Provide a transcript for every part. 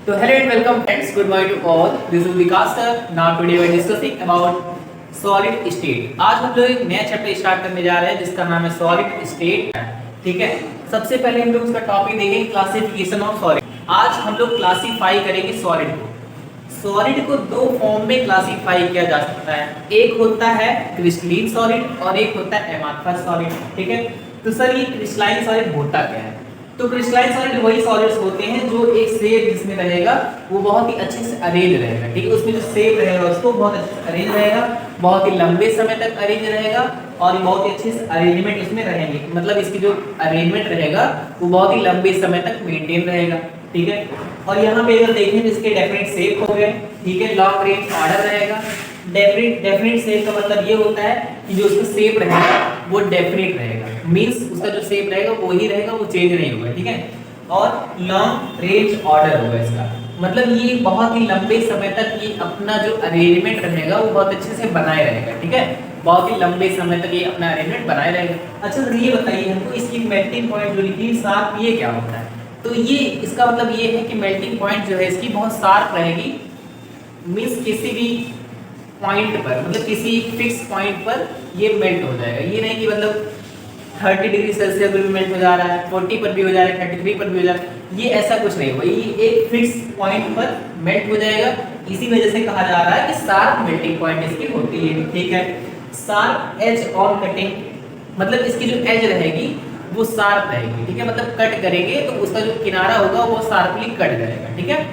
So hello and welcome friends, good morning to all. This is Vikas sir. Now today we are discussing about solid state. आज हम लोग एक नया chapter start करने जा रहे हैं जिसका नाम है सॉलिड स्टेट। ठीक है, सबसे पहले हम लोग उसका टॉपिक देखेंगे क्लासिफिकेशन ऑफ सॉलिड। आज हम लोग क्लासीफाई करेंगे सॉलिड को। सॉलिड को दो फॉर्म में क्लासीफाई किया जा सकता है, एक होता है क्रिस्टलाइन सॉलिड और एक होता है एमार्फस सॉलिड। ठीक है, तो सर ये क्रिस्टलाइन सॉलिड होता क्या है? तो क्रिस्टलाइन सॉलिड वही सॉलिड्स होते हैं जो एक शेप जिसमें रहेगा वो बहुत ही अच्छे से अरेंज रहेगा। ठीक है, उसमें जो शेप रहेगा उसको बहुत अच्छे से अरेंज रहेगा, बहुत ही लंबे समय तक अरेंज रहेगा और बहुत ही अच्छे से अरेंजमेंट इसमें रहेंगे। मतलब इसकी जो अरेंजमेंट रहेगा वो बहुत ही लंबे समय तक मेंटेन रहेगा। ठीक है, और यहाँ पे अगर देखें तो इसके डेफिनेट शेप हो गए। ठीक है, लॉन्ग रेंज ऑर्डर रहेगा। डेफिनेट शेप का मतलब ये होता है कि जो उसका शेप रहेगा वो डेफिनेट रहेगा, मींस उसका जो शेप रहेगा वो ही रहेगा, वो चेंज नहीं होगा। ठीक है, और लॉन्ग रेंज ऑर्डर होगा इसका मतलब ये बहुत ही लंबे समय तक ये अपना जो अरेंजमेंट रहेगा वो बहुत अच्छे से बनाए रहेगा। ठीक है, बहुत ही लंबे समय तक ये अपना अरेंजमेंट बनाए रहेगा। अच्छा तो ये बताइए हमको इसकी मेल्टिंग पॉइंट जो लिखी शार्प ये क्या होता है? तो ये इसका मतलब ये है कि मेल्टिंग पॉइंट जो है इसकी बहुत शार्प रहेगी, मींस किसी भी पॉइंट पर मतलब किसी फिक्स पॉइंट पर ये मेल्ट हो जाएगा। ये नहीं कि मतलब 30 डिग्री सेल्सियस पर भी मेल्ट हो जा रहा है, 40 पर भी हो जा रहा है, 33 पर भी हो जा रहा है, ये ऐसा कुछ नहीं होगा। ये एक फिक्स पॉइंट पर मेल्ट हो जाएगा। इसी वजह से कहा जा रहा है कि शार्प मेल्टिंग पॉइंट इसकी होती है। ठीक है, शार्प एज ऑन कटिंग मतलब इसकी जो एज रहेगी वो शार्प रहेगी। ठीक है, मतलब कट करेंगे तो उसका जो किनारा होगा वो शार्पली कट करेगा। ठीक है,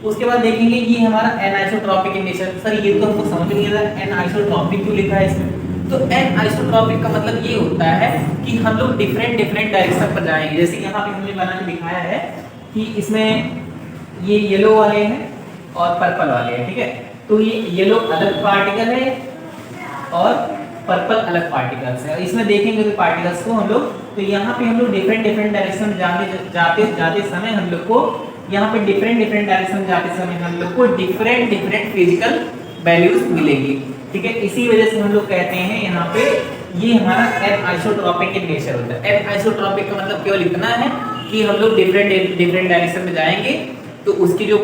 उसके बाद देखेंगे ये हमारा एनाइसोट्रॉपिक इन नेचर। सर ये तो हमको समझ नहीं आ रहा एनाइसोट्रॉपिक क्यों लिखा है इसमें? तो एनाइसोट्रॉपिक का मतलब ये होता है कि हम लोग डिफरेंट डायरेक्शन पर जाएंगे। जैसे यहाँ पे हमने बना के दिखाया है कि इसमें ये येलो वाले हैं और पर्पल वाले हैं। ठीक है, तो ये येलो अलग पार्टिकल है और पर्पल अलग पार्टिकल्स है। इसमें देखेंगे तो पार्टिकल्स को हम लोग, तो यहाँ पे हम लोग डिफरेंट डायरेक्शन जाते समय हम लोग को यहाँ पे डिफरेंट डायरेक्शन जाते समय हम लोग को डिफरेंट फिजिकल वैल्यूज मिलेगी। ठीक है, इसी वजह से हम लोग कहते हैं यहाँ पे ये हमारा एनाइसोट्रॉपिक इन नेचर होता है। एनाइसोट्रॉपिक का मतलब केवल इतना है कि हम लोग डिफरेंट डायरेक्शन में जाएंगे तो उसकी जो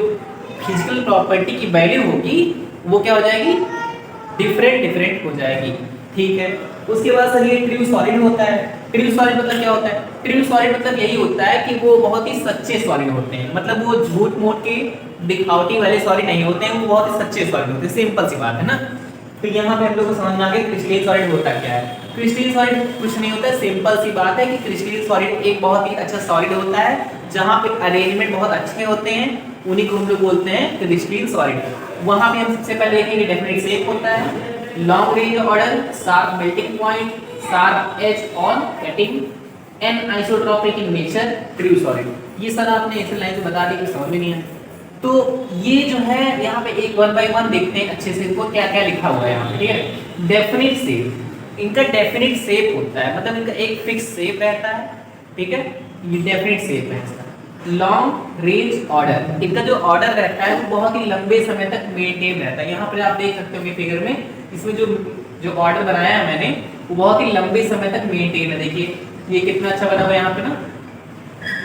फिजिकल प्रॉपर्टी की वैल्यू होगी वो क्या हो जाएगी? डिफरेंट हो जाएगी। ठीक है, उसके बाद सर ये ट्रू सॉलिड होता है। ट्रू सॉलिड मतलब क्या होता है? ट्रू सॉलिड मतलब यही होता है कि वो बहुत ही सच्चे सॉलिड होते हैं, मतलब वो झूठ मूठ के दिखावटी वाले सॉलिड नहीं होते हैं, वो बहुत ही सच्चे सॉलिड होते हैं। सिंपल सी बात है ना। तो यहाँ पे हम लोग को समझ में आ गया क्रिस्टलाइन सॉलिड होता क्या है। क्रिस्टलाइन सॉलिड कुछ नहीं होता है, सिंपल सी बात है कि क्रिस्टलाइन सॉलिड एक बहुत ही अच्छा सॉलिड होता है जहाँ पे अरेंजमेंट बहुत अच्छे होते हैं, उन्हीं को हम लोग बोलते हैं क्रिस्टलाइन सॉलिड। वहाँ पे हम सबसे पहले देखेंगे डेफिनेट शेप होता है, long range order, sharp melting point, sharp edge on cutting, anisotropic in nature, true solid. ये सर आपने ऐसे लाइन से बता दी कि समझ में नहीं है। तो ये जो है यहाँ पे एक 1 बाय 1 देखते हैं अच्छे से इनको क्या क्या लिखा हुआ है यहाँ पे। ठीक है, डेफिनेट शेप, इनका डेफिनेट शेप होता है मतलब इनका एक फिक्स शेप रहता है। ठीक है, ये डेफिनेट शेप है इसका। लॉन्ग रेंज ऑर्डर, इनका जो ऑर्डर रहता है वो बहुत ही लंबे समय तक मेंटेन रहता है। यहाँ पर आप देख सकते होंगे फिगर में, इसमें जो ऑर्डर बनाया है मैंने वो बहुत ही लंबे समय तक मेंटेन है। देखिए ये कितना अच्छा बना हुआ है यहाँ पे ना,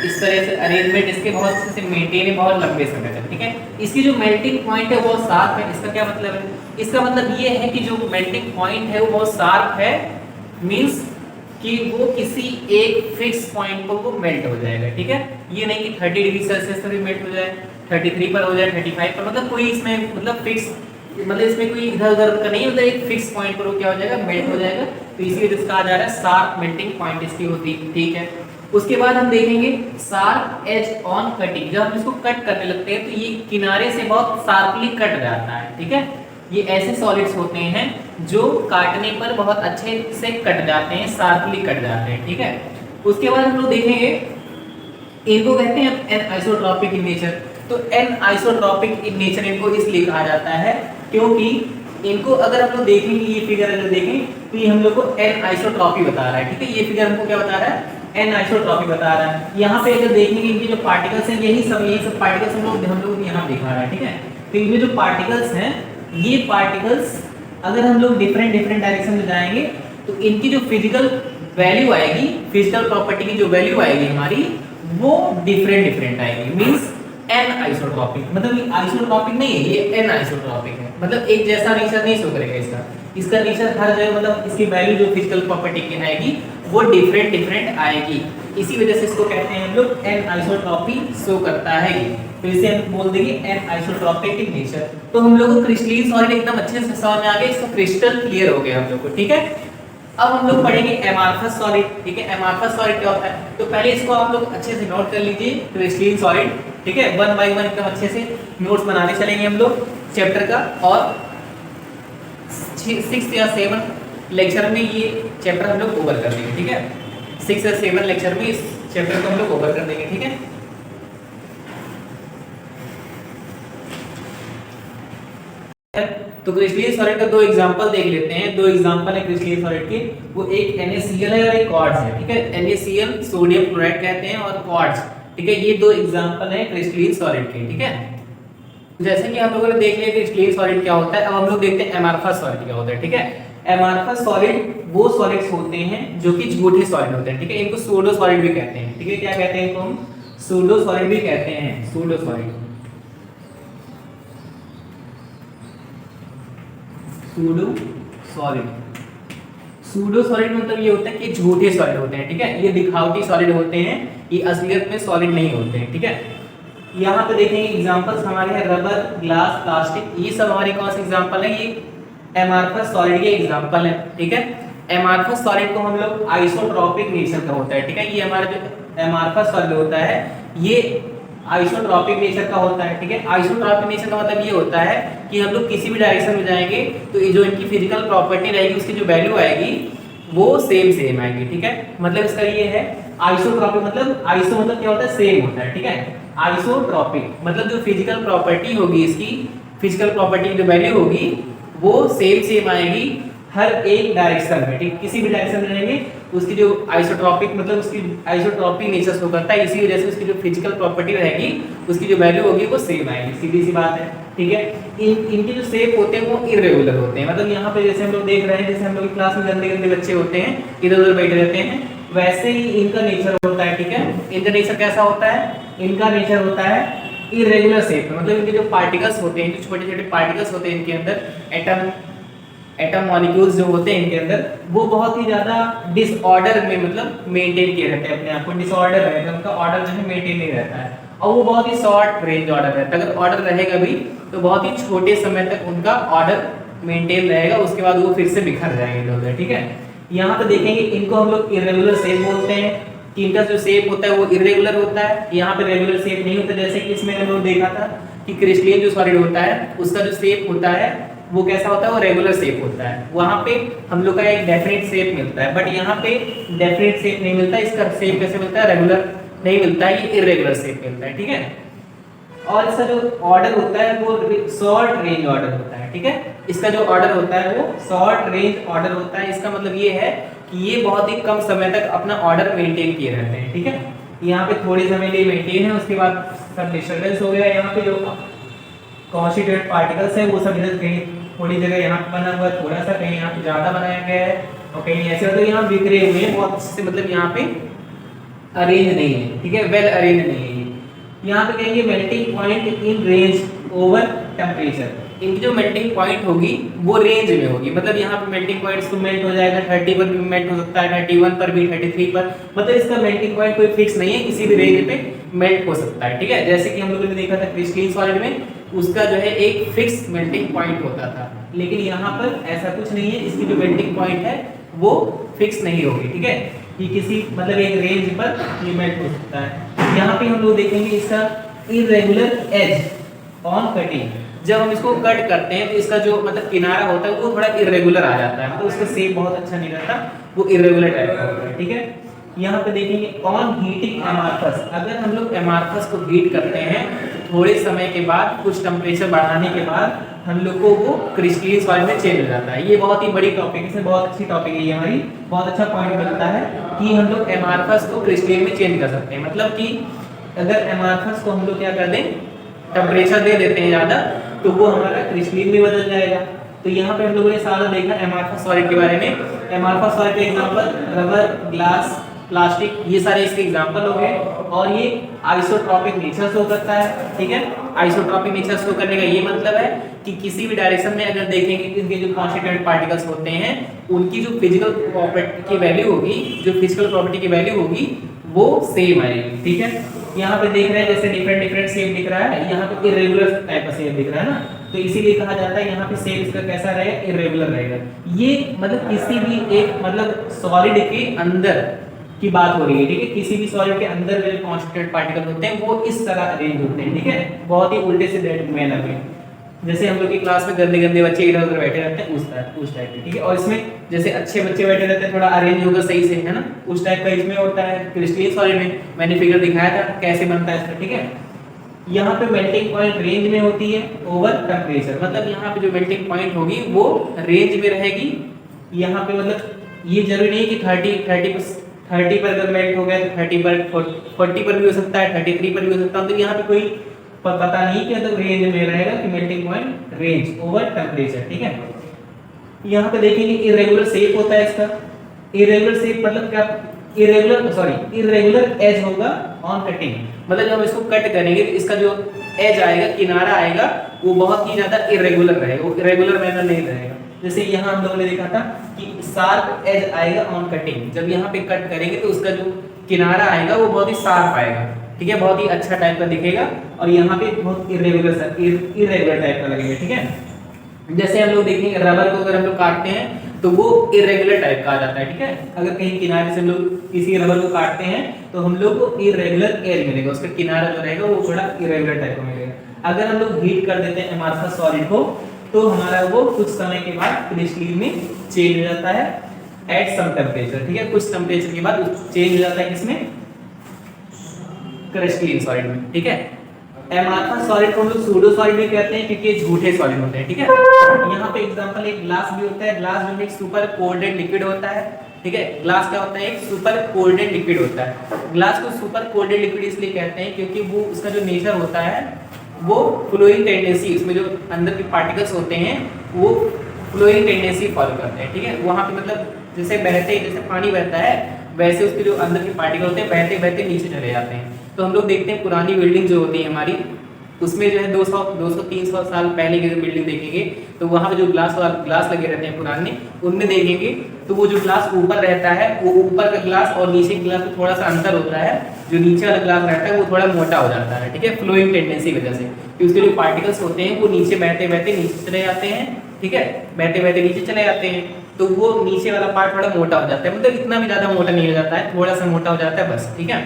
इस तरह से अरेंजमेंट इसके बहुत अच्छे से मेंटेन है बहुत लंबे समय तक। ठीक है, इसकी जो मेल्टिंग पॉइंट है वो शार्प है। इसका क्या मतलब है? इसका मतलब ये है कि जो मेल्टिंग पॉइंट है वो बहुत शार्प है, मींस कि वो किसी एक फिक्स पॉइंट पर वो मेल्ट हो जाएगा। ठीक है, ये नहीं कि 30 डिग्री सेल्सियस पर भी मेल्ट हो जाए, 33 पर हो जाए, 35 पर, मतलब कोई इसमें मतलब फिक्स, मतलब इसमें कोई इधर उधर का नहीं, मतलब एक फिक्स पॉइंट पर वो क्या हो जाएगा? मेल्ट हो जाएगा। तो इसी वजह से कहा जा रहा है शार्प मेल्टिंग पॉइंट इसकी होती है। ठीक है, उसके बाद हम देखेंगे शार्प एज ऑन कटिंग। जब हम इसको कट करने लगते हैं तो ये किनारे से बहुत शार्पली कट जाता है। ठीक है, ये ऐसे सॉलिड्स होते हैं जो काटने पर बहुत अच्छे से कट जाते हैं, शार्पली कट जाते हैं। ठीक है, उसके बाद हम लोग देखेंगे इनको कहते हैं एनाइसोट्रॉपिक इन नेचर। तो एनाइसोट्रॉपिक इन नेचर इनको इसलिए कहा जाता है क्योंकि इनको अगर हम लोग देखेंगे, ये फिगर अगर देखें तो ये हम लोग को एनाइसोट्रॉपी बता रहा है। ठीक है, ये फिगर हमको क्या बता रहा है? एनाइसोट्रॉपी बता रहा है। यहाँ पे अगर देखेंगे इनके जो पार्टिकल्स हैं यही सब पार्टिकल्स हम लोग यहाँ दिखा रहा है। ठीक है, तो इनमें जो पार्टिकल्स हैं ये पार्टिकल्स अगर हम लोग डिफरेंट डायरेक्शन में जाएंगे तो इनकी जो फिजिकल वैल्यू आएगी, फिजिकल प्रॉपर्टी की जो वैल्यू आएगी हमारी, वो डिफरेंट आएगी। मींस एन आइसोट्रॉपिक, मतलब ये आइसोट्रॉपिक नहीं है, ये एन आइसोट्रॉपिक है, मतलब एक जैसा नेचर नहीं शो करेगा इसका, इसका नेचर हर जगह मतलब इसकी वैल्यू जो फिजिकल प्रॉपर्टी की आएगी वो डिफरेंट डिफरेंट आएगी, इसी वजह से इसको कहते हैं हम लोग एन आइसोट्रॉपी शो करता है ये, तो इसे हम बोल देंगे एन आइसोट्रॉपिक इन नेचर। तो हम लोग को क्रिस्टलीन सॉलिड एकदम अच्छे से समझ में आ गया, इसका क्रिस्टल क्लियर हो गया हम लोग को, ठीक है। अब हम लोग पढ़ेंगे एमार्फस सॉलिड, ठीक है। एमार्फस सॉलिड क्या होता है, तो पहले इसको आप लोग अच्छे से नोट कर लीजिए, क्रिस्टलीन सॉलिड, ठीक है। 1 बाय 1 एकदम अच्छे से नोट्स बनाने चलेंगे हम लोग चैप्टर का, और 6 या 7 लेक्चर में ये चैप्टर हम लोग कवर कर देंगे, ठीक है। 6 या 7 लेक्चर में इस चैप्टर को हम लोग कवर कर देंगे, ठीक है। तो क्रिस्टलीन सॉलिड का 2 एग्जांपल देख लेते हैं, 2 एग्जांपल है क्रिस्टलीन सॉलिड के, वो एक NaCl है और एक क्वार्ट्ज है, ठीक है। NaCl सोडियम क्लोराइड कहते हैं और क्वार्ट्ज, ठीक है। ये 2 एग्जांपल है क्रिस्टलीन सॉलिड के, ठीक है। जैसे कि आप लोगों ने देख लिया क्रिस्टलीन सॉलिड क्या होता है, अब हम लोग देखते हैं एमार्फस सॉलिड क्या होता है, ठीक है। एमार्फस सॉलिड वो सॉलिड्स होते हैं जो कि झूठे सॉलिड होते हैं, ठीक है। इनको सूडो सॉलिड भी कहते हैं, ठीक है। क्या कहते हैं इनको हम, सूडो सॉलिड भी कहते हैं, pseudo solid, pseudo solid. Pseudo solid मतलब ये होता है कि झूठे सॉलिड होते हैं, ठीक है। ये दिखावटी सॉलिड होते हैं, ये असलियत में सॉलिड नहीं होते हैं, ठीक है। यहाँ पे देखेंगे एग्जांपल्स हमारे हैं रबर, ग्लास, प्लास्टिक, ये सब हमारे कौन से एग्जांपल है, ये एमार्फस सॉलिड के एग्जांपल है, ठीक है। एमार्फस सॉलिड को हम लोग आइसोट्रॉपिक नेचर का होता है, ठीक है। ये हमारा जो एमार्फस सॉलिड होता है ये आइसोट्रॉपिक नेचर का होता है, ठीक है। आइसोट्रॉपिक नेचर का मतलब ये होता है कि हम लोग किसी भी डायरेक्शन में जाएंगे तो ये जो इनकी फिजिकल प्रॉपर्टी रहेगी उसकी जो वैल्यू आएगी वो सेम आएगी, ठीक है। मतलब इसका ये है आइसोट्रॉपिक, मतलब आइसो मतलब क्या होता है, सेम होता है, ठीक है। आइसोट्रॉपिक मतलब जो फिजिकल प्रॉपर्टी होगी, इसकी फिजिकल प्रॉपर्टी की जो वैल्यू होगी वो सेम आएगी हर एक डायरेक्शन में, ठीक। किसी भी डायरेक्शन में रहेंगे उसकी जो आइसोट्रॉपिक मतलब उसकी आइसोट्रॉपिक नेचर शो करता है, इसी वजह से उसकी जो फिजिकल प्रॉपर्टी रहेगी उसकी जो वैल्यू होगी वो सेम आएगी, सीधी सी बात है, ठीक है। इनके जो शेप होते हैं वो इरेगुलर होते हैं, मतलब यहाँ पे जैसे हम लोग देख रहे हैं, जैसे हम लोग क्लास में गंदे गंदे बच्चे होते हैं इधर उधर बैठे रहते हैं, वैसे ही इनका नेचर होता है, ठीक है। इनका नेचर कैसा होता है, इनका नेचर होता है इरेगुलर शेप, मतलब इनके जो पार्टिकल्स होते हैं, जो छोटे छोटे पार्टिकल्स होते हैं इनके अंदर, एटम मॉलिक्यूल्स जो होते हैं इनके अंदर, वो बहुत ही ज्यादा डिसऑर्डर में मतलब मेंटेन किए रहते हैं, अपने आप को डिसऑर्डर रहता है, उनका ऑर्डर जो है मेंटेन नहीं रहता है, और वो बहुत ही शॉर्ट रेंज ऑर्डर रहता है। अगर ऑर्डर रहेगा भी तो बहुत ही छोटे समय तक उनका ऑर्डर मेंटेन रहेगा, उसके बाद वो फिर से बिखर जाएंगे इधर उधर, ठीक है। यहाँ पे देखेंगे इनको हम लोग इरेगुलर शेप बोलते हैं, कि इनका जो शेप होता है वो इरेगुलर होता है, यहाँ पे रेगुलर शेप नहीं होता, जैसे कि इसमें हम लोग देखा था कि क्रिस्टलीन जो सॉलिड होता है उसका जो शेप होता है वो कैसा होता है, वो रेगुलर शेप होता है, वहां पे हम लोग का एक डेफिनेट शेप मिलता है, बट यहाँ पे डेफिनेट शेप नहीं मिलता, इसका शेप कैसे मिलता है, रेगुलर नहीं मिलता है, ये इरेगुलर शेप मिलता है, ठीक है। और इसका जो ऑर्डर होता है वो शॉर्ट रेंज ऑर्डर होता है, ठीक है। इसका जो ऑर्डर होता है वो शॉर्ट रेंज ऑर्डर होता है, इसका मतलब ये है कि ये बहुत ही कम समय तक अपना ऑर्डर मेंटेन किए रहते हैं, ठीक है। यहाँ पे थोड़े समय लिए मेंटेन है, उसके बाद सब डिस्टर्बेंस हो गया, यहाँ पे जो कॉन्स्टिट्यूएंट पार्टिकल्स है वो सब इधर कहीं थोड़ी जगह यहाँ पे बना हुआ है, थोड़ा सा कहीं यहाँ पे ज्यादा बनाया गया है और कहीं ऐसे होता है यहाँ बिखरे हुए हैं बहुत अच्छे से, मतलब यहाँ पे अरेंज नहीं है, ठीक है, वेल अरेंज नहीं है। यहाँ पे कहेंगे melting point in range over temperature, इनकी जो मेल्टिंग पॉइंट होगी वो रेंज में होगी, मतलब यहाँ पे मेल्टिंग पॉइंट तो मेल्ट हो जाएगा 30 पर भी मेल्ट हो सकता है, 31 पर भी, 33 पर, मतलब इसका मेल्टिंग पॉइंट कोई फिक्स नहीं है, किसी भी रेंज पे मेल्ट हो सकता है, ठीक है। जैसे कि हम लोगों ने देखा था क्रिस्टलीन सॉलिड में उसका जो है एक फिक्स मेल्टिंग पॉइंट होता था, लेकिन यहाँ पर ऐसा कुछ नहीं है, इसकी जो मेल्टिंग पॉइंट है वो फिक्स नहीं होगी, ठीक है। ये किसी मतलब एक रेंज पर ये मेल्ट हो सकता है। यहाँ पे हम लोग देखेंगे इसका इरेगुलर एज ऑन कटिंग, जब हम इसको कट करते हैं तो इसका जो मतलब किनारा होता है वो थोड़ा इरेगुलर आ जाता है, मतलब उसका शेप बहुत अच्छा नहीं रहता, वो इरेगुलर टाइप का होता है, ठीक है। यहाँ पे देखेंगे ऑन हीटिंग एमार्फस, अगर हम लोग एमार्फस को हीट करते हैं तो थोड़े समय के बाद कुछ टेम्परेचर बढ़ाने के बाद हम लोग को वो क्रिस्टलीन सॉलिड में चेंज हो जाता है। ये बहुत ही बड़ी टॉपिक है, बहुत अच्छी टॉपिक है ये हमारी, बहुत अच्छा पॉइंट बनता है कि हम लोग एमार्फस को क्रिस्टलीन में चेंज कर सकते हैं, मतलब कि अगर एमार्फस को हम लोग क्या कर दें, टेम्परेचर दे देते हैं ज़्यादा, तो वो हमारा क्रिस्टलीन में बदल जाएगा। तो यहाँ पे हम लोगों ने सारा देखा एमार्फस सॉलिड के बारे में। एमार्फस सॉलिड के एग्जांपल रबर, ग्लास, प्लास्टिक, ये सारे इसके एग्जांपल हो गए। और ये आइसोट्रॉपिक नेचर शो करता है, ठीक है। आइसोट्रॉपिक नेचर शो करने का ये मतलब है कि किसी भी डायरेक्शन में अगर देखेंगे कि इनके जो कॉन्स्टिट्यूएंट पार्टिकल्स होते हैं उनकी जो फिजिकल प्रॉपर्टी की वैल्यू होगी, जो फिजिकल प्रॉपर्टी की वैल्यू होगी वो सेम आएगी, ठीक है। यहाँ पे देख रहे हैं जैसे डिफरेंट डिफरेंट शेप दिख रहा है, यहाँ पे इरेगुलर टाइप का शेप दिख रहा है ना, तो इसीलिए कहा जाता है यहाँ पे शेप इसका कैसा रहेगा, इरेगुलर रहेगा। ये मतलब किसी भी एक मतलब सॉलिड के अंदर की बात हो रही है, ठीक है। किसी भी सॉलिड के अंदर जो कॉन्स्टिट्यूएंट पार्टिकल होते हैं वो इस तरह अरेंज होते हैं, ठीक है, बहुत ही उल्टे से मैनर में। जैसे हम लोग की क्लास में गंदे गंदे बच्चे इधर उधर बैठे रहते हैं उस टाइप के, ठीक है। और इसमें जैसे अच्छे बच्चे बैठे रहते हैं, थोड़ा अरेंज होगा सही से, है ना, उस टाइप का इसमें होता है क्रिस्टलीन सॉलिड में। मैंने फिगर दिखाया था कैसे बनता है इसका, ठीक है। यहाँ पे मेल्टिंग पॉइंट रेंज में होती है ओवर टेम्परेचर, मतलब यहाँ पे जो मेल्टिंग पॉइंट होगी वो रेंज में रहेगी। यहाँ पे मतलब ये जरूरी नहीं कि 30 पर अगर मेल्ट हो गया तो 30 पर 40 पर भी हो सकता है, 33 पर भी हो सकता है, तो यहाँ पे कोई पता नहीं कि मतलब रेंज में रहेगा कि melting point range over temperature, ठीक है। यहाँ पे देखेंगे इरेगुलर शेप होता है इसका। इरेगुलर शेप मतलब क्या, इरेगुलर एज होगा ऑन कटिंग, मतलब जब हम इसको कट करेंगे तो इसका जो एज आएगा, किनारा आएगा, वो बहुत ही ज्यादा इरेगुलर रहेगा, वो इरेगुलर मैनर नहीं रहेगा। जैसे यहाँ हम लोगों ने देखा था कि शार्प एज आएगा ऑन कटिंग, जब यहाँ पे कट करेंगे तो उसका जो किनारा आएगा वो बहुत ही शार्प आएगा, ठीक है, बहुत ही अच्छा टाइप का दिखेगा। और यहाँ पे बहुत इरेगुलर टाइप का लगेगा, ठीक है। जैसे हम लोग देखेंगे रबर को अगर हम लोग काटते हैं तो वो इरेगुलर टाइप का आ जाता है, ठीक है। अगर कहीं किनारे से हम लोग किसी रबर को काटते हैं तो हम लोग को इरेगुलर एज मिलेगा, उसका किनारा जो रहेगा वो थोड़ा इरेगुलर टाइप का मिलेगा। अगर हम लोग हीट कर देते हैं अमारफस सॉलिड को तो हमारा वो कुछ समय के बाद क्रिस्टलीन में चेंज हो जाता है एट सम टेम्परेचर, ठीक है। कुछ टेम्परेचर के बाद चेंज हो जाता है किसमें, क्रिस्टलीन सॉलिड में, ठीक है। एमारफस सॉलिड को हम लोग सूडो सॉलिड भी कहते हैं क्योंकि ये झूठे सॉलिड होते हैं, ठीक है। यहाँ पे एग्जांपल एक ग्लास भी होता है, ग्लास जो एक सुपर कोल्डेड लिक्विड होता है, ठीक है। ग्लास क्या होता है, एक सुपर कोल्डेड लिक्विड होता है। ग्लास को सुपर कोल्डेड लिक्विड इसलिए कहते हैं क्योंकि वो उसका जो नेचर होता है वो फ्लोइंग टेंडेंसी, उसमें जो अंदर के पार्टिकल्स होते हैं वो फ्लोइंग टेंडेंसी फॉलो करते हैं, ठीक है। वहाँ पे मतलब जैसे जैसे पानी बहता है वैसे उसके जो अंदर के पार्टिकल होते हैं बहते बहते नीचे चले जाते हैं। तो हम लोग देखते हैं पुरानी बिल्डिंग जो होती है हमारी, उसमें जो है 200-300 साल पहले की बिल्डिंग देखेंगे तो वहाँ पे जो ग्लास लगे रहते हैं पुराने, उनमें देखेंगे तो वो जो ग्लास ऊपर रहता है वो ऊपर का ग्लास और नीचे के ग्लास में थोड़ा सा अंतर होता है। जो नीचे वाला ग्लास रहता है वो थोड़ा मोटा हो जाता है, ठीक है, फ्लोइंग टेंडेंसी की वजह से कि उसके जो पार्टिकल्स होते हैं वो नीचे बहते बहते नीचे चले जाते हैं, ठीक है, बहते बहते नीचे चले जाते हैं। तो वो नीचे वाला पार्ट थोड़ा मोटा हो जाता है, मतलब इतना भी ज़्यादा मोटा नहीं हो जाता है, थोड़ा सा मोटा हो जाता है बस, ठीक है।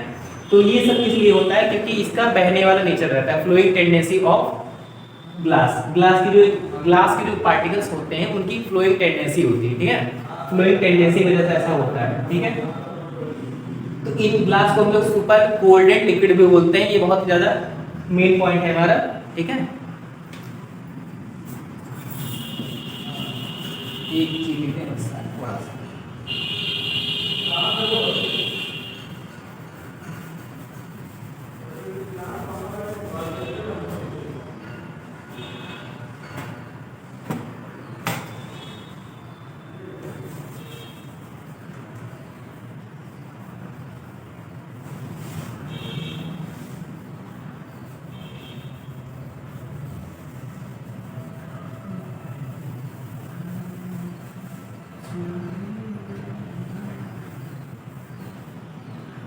तो ये सब इसलिए होता है क्योंकि इसका बहने वाला नेचर रहता है, फ्लोइंग टेंडेंसी ऑफ ग्लास की जो पार्टिकल्स होते हैं उनकी फ्लोइंग टेंडेंसी होती है, ठीक है, फ्लोइंग टेंडेंसी की वजह से ऐसा होता है, ठीक है। तो इन ग्लास को हम लोग सुपर कोल्डेड लिक्विड भी बोलते हैं, ये बहुत ज़्यादा मेन पॉइंट है हमारा, ठीक है। एक चीज लिखते हैं बस थोड़ा सा,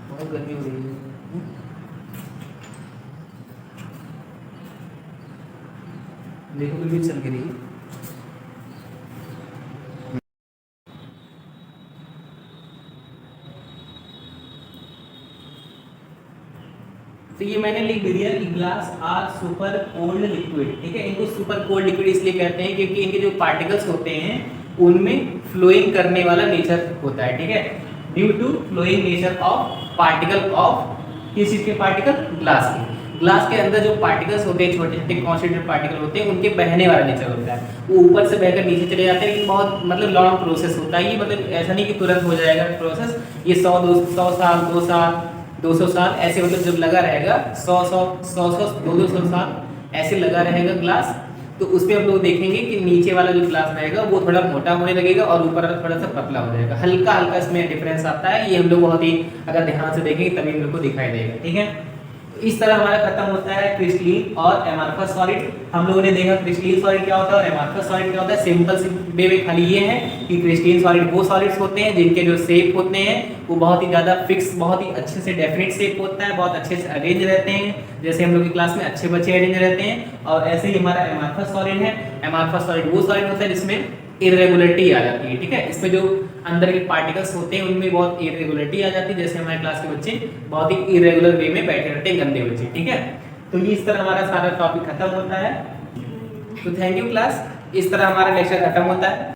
बहुत गर्मी हो रही है, देखो बिल्कुल चल के रही है। तो ये मैंने लिख दिया कि glass are super cold liquid, ठीक है। इनको सुपर कोल्ड लिक्विड इसलिए कहते हैं क्योंकि इनके जो पार्टिकल्स होते हैं उनमें फ्लोइंग करने वाला नेचर होता है, ठीक है, due to flowing nature of particle of किस चीज के पार्टिकल, ग्लास के अंदर जो पार्टिकल्स होते हैं छोटे छोटे कॉन्स्टिट्यूएंट पार्टिकल होते हैं उनके बहने वाला नेचर होता है, वो ऊपर से बहकर नीचे चले जाते हैं, लेकिन बहुत मतलब लॉन्ग प्रोसेस होता है ये, मतलब ऐसा नहीं कि तुरंत हो जाएगा प्रोसेस, ये 100 साल 2 साल 200 साल ऐसे मतलब जब लगा रहेगा 100 200 साल ऐसे लगा रहेगा ग्लास, तो उस पर हम लोग देखेंगे कि नीचे वाला जो ग्लास रहेगा वो थोड़ा मोटा होने लगेगा और ऊपर वाला थोड़ा सा पतला हो जाएगा, हल्का हल्का इसमें डिफरेंस आता है। ये हम लोग बहुत ही अगर ध्यान से देखेंगे तभी हम लोग को दिखाई देगा, ठीक है। इस तरह हमारा खत्म होता है क्रिस्टलीन और एमॉर्फस सॉलिड। हम लोगों ने देखा क्रिस्टलीन सॉलिड क्या होता है और एमॉर्फस सॉलिड क्या होता है। सिंपल सी वे में खाली ये है कि क्रिस्टलीन सॉलिड वो सॉलिड्स होते हैं जिनके जो शेप होते हैं वो बहुत ही ज़्यादा फिक्स, बहुत ही अच्छे से डेफिनेट शेप होता है, बहुत अच्छे से अरेंज रहते हैं, जैसे हम लोग की क्लास में अच्छे बच्चे अरेंज रहते हैं। और ऐसे ही हमारा एमॉर्फस सॉलिड है। एमॉर्फस सॉलिड वो सॉलिड होता है जिसमें इरेगुलरिटी आ जाती है, ठीक है। इसमें जो अंदर के पार्टिकल्स होते हैं उनमें बहुत इरेगुलरिटी आ जाती है, जैसे हमारे क्लास के बच्चे बहुत ही इरेगुलर वे में बैठे रहते हैं, गंदे बच्चे, ठीक है। तो ये इस तरह हमारा सारा टॉपिक खत्म होता है। तो थैंक यू क्लास, इस तरह हमारा लेक्चर खत्म होता है।